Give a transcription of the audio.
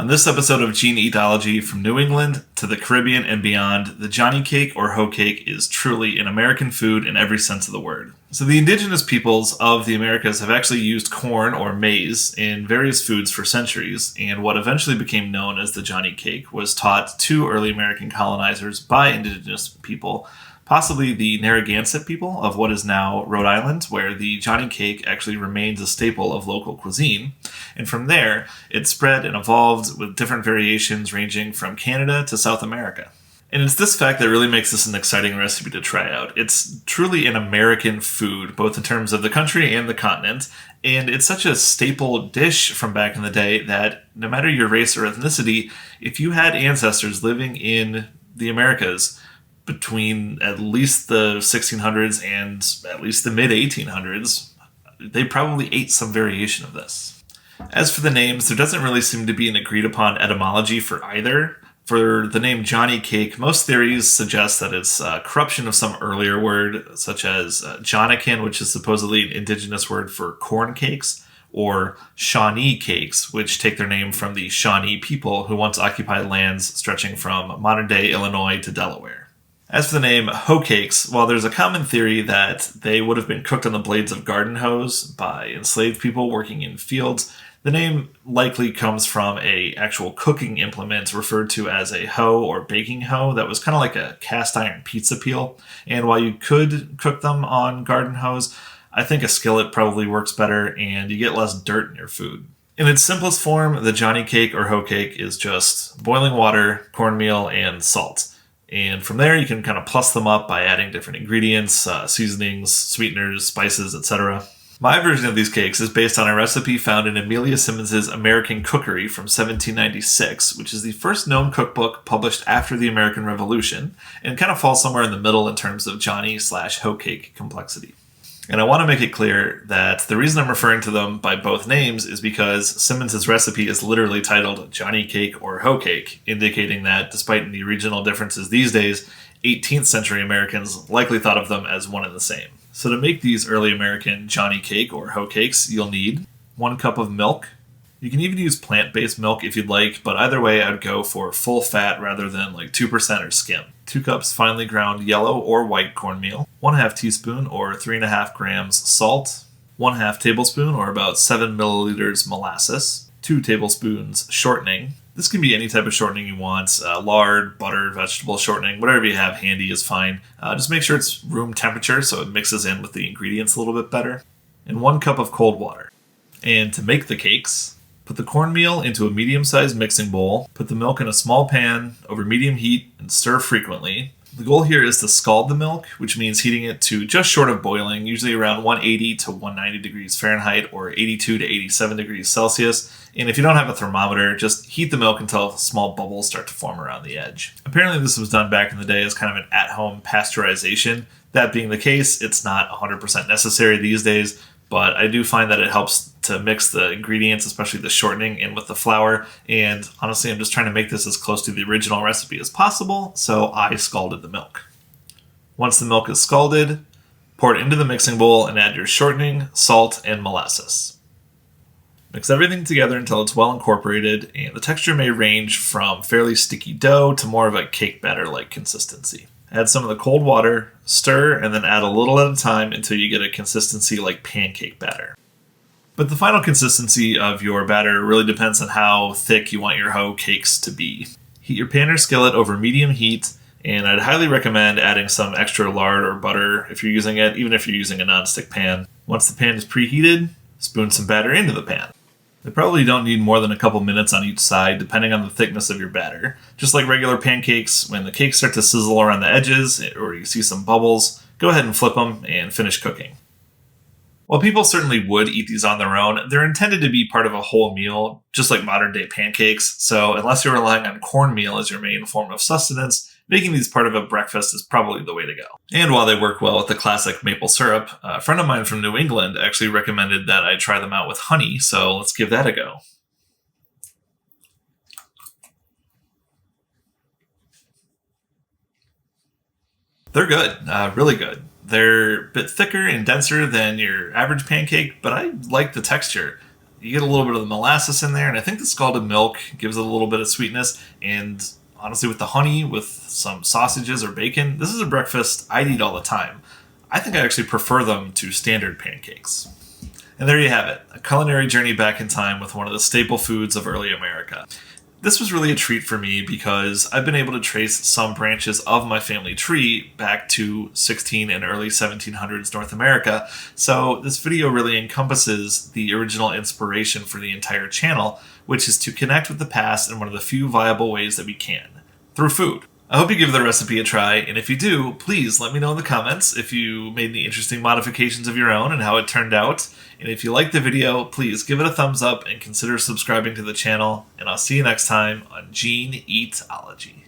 On this episode of gen-EAT-alogy, from New England to the Caribbean and beyond, the Johnnycake or Hoecake is truly an American food in every sense of the word. So the indigenous peoples of the Americas have actually used corn or maize in various foods for centuries, and what eventually became known as the Johnnycake was taught to early American colonizers by indigenous people, possibly the Narragansett people of what is now Rhode Island, where the Johnnycake actually remains a staple of local cuisine. And from there, it spread and evolved with different variations ranging from Canada to South America. And it's this fact that really makes this an exciting recipe to try out. It's truly an American food, both in terms of the country and the continent, and it's such a staple dish from back in the day that no matter your race or ethnicity, if you had ancestors living in the Americas between at least the 1600s and at least the mid-1800s, they probably ate some variation of this. As for the names, there doesn't really seem to be an agreed-upon etymology for either. For the name Johnnycake, most theories suggest that it's a corruption of some earlier word, such as Johnnican, which is supposedly an indigenous word for corn cakes, or Shawnee cakes, which take their name from the Shawnee people who once occupied lands stretching from modern-day Illinois to Delaware. As for the name Hoecakes, while there's a common theory that they would have been cooked on the blades of garden hoes by enslaved people working in fields, the name likely comes from a actual cooking implement referred to as a hoe or baking hoe that was kind of like a cast iron pizza peel. And while you could cook them on garden hoes, I think a skillet probably works better and you get less dirt in your food. In its simplest form, the Johnnycake or Hoecake is just boiling water, cornmeal, and salt. And from there, you can kind of plus them up by adding different ingredients, seasonings, sweeteners, spices, etc. My version of these cakes is based on a recipe found in Amelia Simmons' American Cookery from 1796, which is the first known cookbook published after the American Revolution, and kind of falls somewhere in the middle in terms of Johnny/Hoecake complexity. And I want to make it clear that the reason I'm referring to them by both names is because Simmons' recipe is literally titled Johnnycake or Hoecake, indicating that despite the regional differences these days, 18th century Americans likely thought of them as one and the same. So to make these early American Johnnycake or Hoecakes, you'll need 1 cup of milk. You can even use plant-based milk if you'd like, but either way I'd go for full fat rather than like 2% or skim. 2 cups finely ground yellow or white cornmeal, 1/2 teaspoon or 3.5 grams salt, 1/2 tablespoon or about 7 milliliters molasses, 2 tablespoons shortening. This can be any type of shortening you want, lard, butter, vegetable shortening, whatever you have handy is fine. Just make sure it's room temperature so it mixes in with the ingredients a little bit better. And 1 cup of cold water. And to make the cakes, put the cornmeal into a medium-sized mixing bowl, put the milk in a small pan over medium heat, and stir frequently. The goal here is to scald the milk, which means heating it to just short of boiling, usually around 180 to 190 degrees Fahrenheit or 82 to 87 degrees Celsius. And if you don't have a thermometer, just heat the milk until small bubbles start to form around the edge. Apparently this was done back in the day as kind of an at-home pasteurization. That being the case, it's not 100% necessary these days, but I do find that it helps to mix the ingredients, especially the shortening, in with the flour. And honestly, I'm just trying to make this as close to the original recipe as possible, so I scalded the milk. Once the milk is scalded, pour it into the mixing bowl and add your shortening, salt, and molasses. Mix everything together until it's well incorporated, and the texture may range from fairly sticky dough to more of a cake batter-like consistency. Add some of the cold water, stir, and then add a little at a time until you get a consistency like pancake batter. But the final consistency of your batter really depends on how thick you want your Hoecakes to be. Heat your pan or skillet over medium heat, and I'd highly recommend adding some extra lard or butter if you're using it, even if you're using a nonstick pan. Once the pan is preheated, spoon some batter into the pan. They probably don't need more than a couple minutes on each side, depending on the thickness of your batter. Just like regular pancakes, when the cakes start to sizzle around the edges, or you see some bubbles, go ahead and flip them and finish cooking. While people certainly would eat these on their own, they're intended to be part of a whole meal, just like modern-day pancakes, so unless you're relying on cornmeal as your main form of sustenance, making these part of a breakfast is probably the way to go. And while they work well with the classic maple syrup, a friend of mine from New England actually recommended that I try them out with honey, so let's give that a go. They're good, really good. They're a bit thicker and denser than your average pancake, but I like the texture. You get a little bit of the molasses in there, and I think the scalded milk gives it a little bit of sweetness. And honestly, with the honey, with some sausages or bacon, this is a breakfast I'd eat all the time. I think I actually prefer them to standard pancakes. And there you have it, a culinary journey back in time with one of the staple foods of early America. This was really a treat for me because I've been able to trace some branches of my family tree back to 16 and early 1700s North America, so this video really encompasses the original inspiration for the entire channel, which is to connect with the past in one of the few viable ways that we can, through food. I hope you give the recipe a try, and if you do, please let me know in the comments if you made any interesting modifications of your own and how it turned out. And if you liked the video, please give it a thumbs up and consider subscribing to the channel, and I'll see you next time on Gen-EAT-alogy.